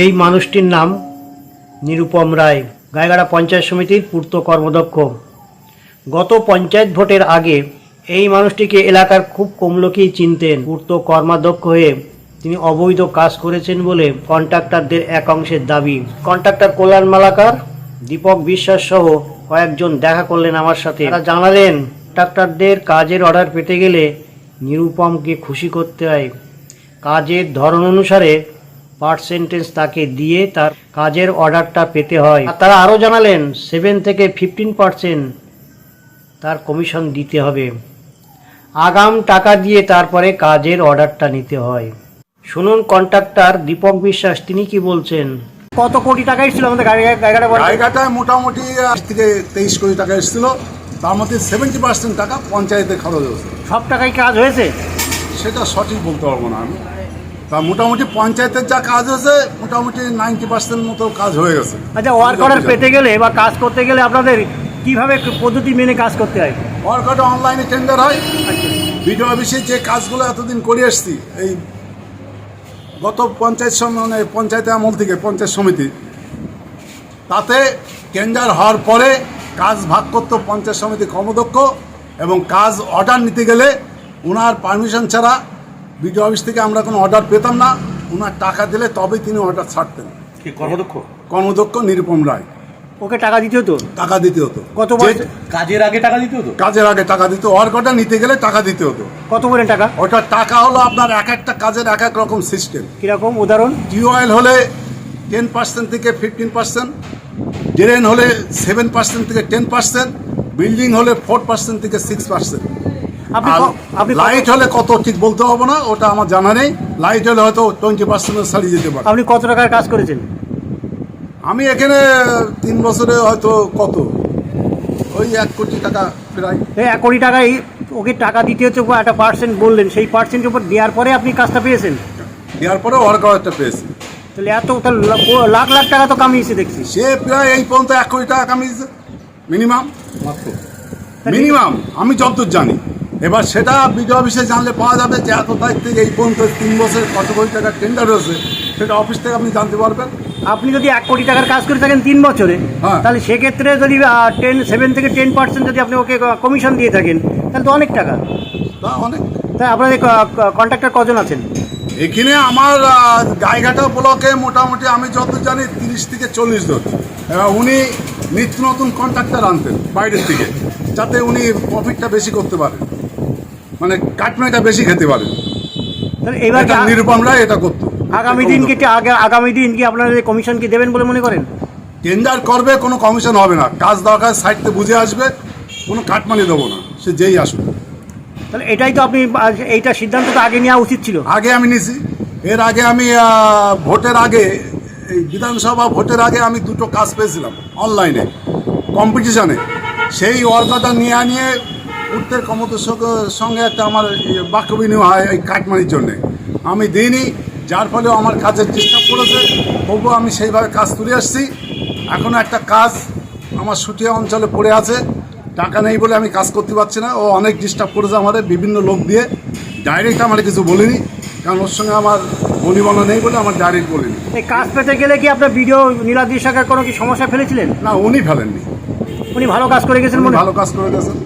এই মানুষটির নাম নিরুপম রায়, গাইঘাটা পঞ্চায়েত সমিতির পূর্ত কর্মদক্ষ। গত পঞ্চায়েত ভোটের আগে এই মানুষটিকে এলাকার খুব কম লোকেই চিনতেন। পূর্ত কর্মাধ্যক্ষ হয়ে তিনি অবৈধ কাজ করেছেন বলে কন্ট্রাক্টরদের এক অংশের দাবি। কন্ট্রাক্টর কল্যাণ মালাকার, দীপক বিশ্বাস সহ কয়েকজন দেখা করলেন আমার সাথে। তারা জানালেন কন্ট্রাক্টরদের কাজের অর্ডার পেতে গেলে নিরুপমকে খুশি করতে হয়। কাজের ধরন অনুসারে পার্সেন্টেজ তাকে দিয়ে তার কাজের অর্ডারটা পেতে হয়। আর তারা আরও জানালেন 7 থেকে 15% তার কমিশন দিতে হবে। আগাম টাকা দিয়ে তারপরে কাজের অর্ডারটা নিতে হয়। শুনুন কন্ট্রাক্টর দীপক বিশ্বাস তিনি কি বলছেন। কত কোটি টাকা এসেছিল আমাদের গাইঘাটায়? মোটামুটি 23 কোটি টাকা এসেছিল। তার মধ্যে 70% টাকা পঞ্চায়েতে খরচ হয়েছে। সব টাকাই কাজ হয়েছে সেটা সঠিক বলতে পারবো না আমি। তা মোটামুটি পঞ্চায়েতের যা কাজ হয়েছে মোটামুটি 90% মতো কাজ হয়ে গেছে। আচ্ছা, ওয়ার্ক অর্ডার পেতে গেলে বা কাজ করতে গেলে আপনাদের কিভাবে পদ্ধতি মেনে কাজ করতে হয়? ওয়ার্ক অর্ডার অনলাইনে টেন্ডার হয়। বিডিও অফিসে যে কাজগুলো এতদিন করে এসছি, এই গত পঞ্চায়েত আমল থেকে পঞ্চায়েত সমিতি, তাতে টেন্ডার হওয়ার পরে কাজ ভাগ করতো পঞ্চায়েত সমিতি কর্মদক্ষ, এবং কাজ অর্ডার নিতে গেলে ওনার পারমিশন ছাড়া বিডিও অফিস থেকে আমরা কোনো অর্ডার পেতাম না। ওনার টাকা দিলে তবেই তিনি অর্ডার ছাড়তেন। কর্মদক্ষ নিরুপম রায়। ওকে টাকা দিতে হতো? টাকা দিতে হতো। কত? কাজের আগে টাকা দিতে হতো? কাজের আগে টাকা দিতে, ওয়ার্ক অর্ডার নিতে গেলে টাকা দিতে হতো। কত করে টাকা? ওটা টাকা হলো আপনার এক একটা কাজের এক এক রকম সিস্টেম। কিরকম উদাহরণ? টিউবওয়েল হলে 10% থেকে 15%, ড্রেন হলে 7% থেকে 10%, বিল্ডিং হলে 4% থেকে 6%। লাইট হলে কত ঠিক বলতে পারবো না, ওটা আমার জানা নেই। লাইট হলে হয়তো 20% ছাড়িয়ে যেতে পারে। আপনি কত টাকার কাজ করেছেন? আমি এখানে 3 বছরে হয়তো কত ওই 1 কোটি টাকা প্রায়। 1 কোটি টাকায় ওকে টাকা দিতে হচ্ছে, একটা পার্সেন্ট বললেন, সেই পার্সেন্টের উপর দেওয়ার পরে আপনি কাজটা পেয়েছেন? দেওয়ার পরে ওয়ার্ক অর্ডারটা পেয়েছি। তাহলে লাখ লাখ টাকা তো কামিয়েছে দেখছি। সে প্রায় এই পর্যন্ত 1 কোটি টাকা কামিয়েছে মিনিমাম, মাত্র মিনিমাম, আমি যতদূর জানি। এবার সেটা বিডিও অফিসে জানলে পাওয়া যাবে যে এত তারিখ থেকে এই পর্যন্ত 3 বছরে কত কোটি টাকার টেন্ডার হয়েছে, সেটা অফিস থেকে আপনি জানতে পারবেন। আপনি যদি 1 কোটি টাকার কাজ করে থাকেন 3 বছরে, তাহলে সেক্ষেত্রে যদি 7 থেকে 10% যদি আপনি ওকে কমিশন দিয়ে থাকেন, তাহলে তো অনেক টাকা। তা অনেক। তাই আপনাদের কন্ট্রাক্টর কজন আছেন এখানে? আমার গাইঘাটা ব্লকে মোটামুটি আমি যত জানি 30 থেকে 40 জন। উনি নিত্য নতুন কন্ট্রাক্টর আনতেন বাইরের থেকে, যাতে উনি প্রফিটটা বেশি করতে পারেন, মানে কাটমানিটা বেশি খেতে পারেন। এবার নিরুপম রায় এটা করতো। আগামী দিন কি আপনাদের কমিশন কি দেবেন বলে মনে করেন? টেন্ডার করবে, কোনো কমিশন হবে না। কাজ দরকার সাইডতে বুঝে আসবে, কোনো কাটমানি দেবো না, সে যেই আসুক। তাহলে এটাই তো আপনি এইটা সিদ্ধান্ত তো আগে নেওয়া উচিত ছিল। আগে আমি নিছি। এর আগে আমি ভোটের আগে, এই বিধানসভা ভোটের আগে আমি 2টো কাজ পেয়েছিলাম অনলাইনে কম্পিটিশনে। সেই অর্ডারটা নিয়ে উত্তর কমতের সঙ্গে একটা আমার বাক্য বিনিময় হয় এই কাটমানির জন্যে। আমি দিইনি, যার ফলে আমার কাজের ডিস্টার্ব করেছে। তবুও আমি সেইভাবে কাজ তুলে আসছি। এখনও একটা কাজ আমার সুটিয়া অঞ্চলে পড়ে আছে, টাকা নেই বলে আমি কাজ করতে পারছি না। ও অনেক ডিস্টার্ব করেছে আমাদের বিভিন্ন লোক দিয়ে। ডাইরেক্ট আমার কিছু বলিনি, কারণ ওর সঙ্গে আমার বনিবনা নেই বলে আমার ডাইরেক্ট বলিনি। এই কাজ পেতে গেলে কি আপনার ভিডিও নীলাদ্রি সরকার কোনো কি সমস্যা ফেলেছিলেন? না, উনি ফেলেননি। উনি ভালো কাজ করে গেছেন। ভালো কাজ করে গেছেন।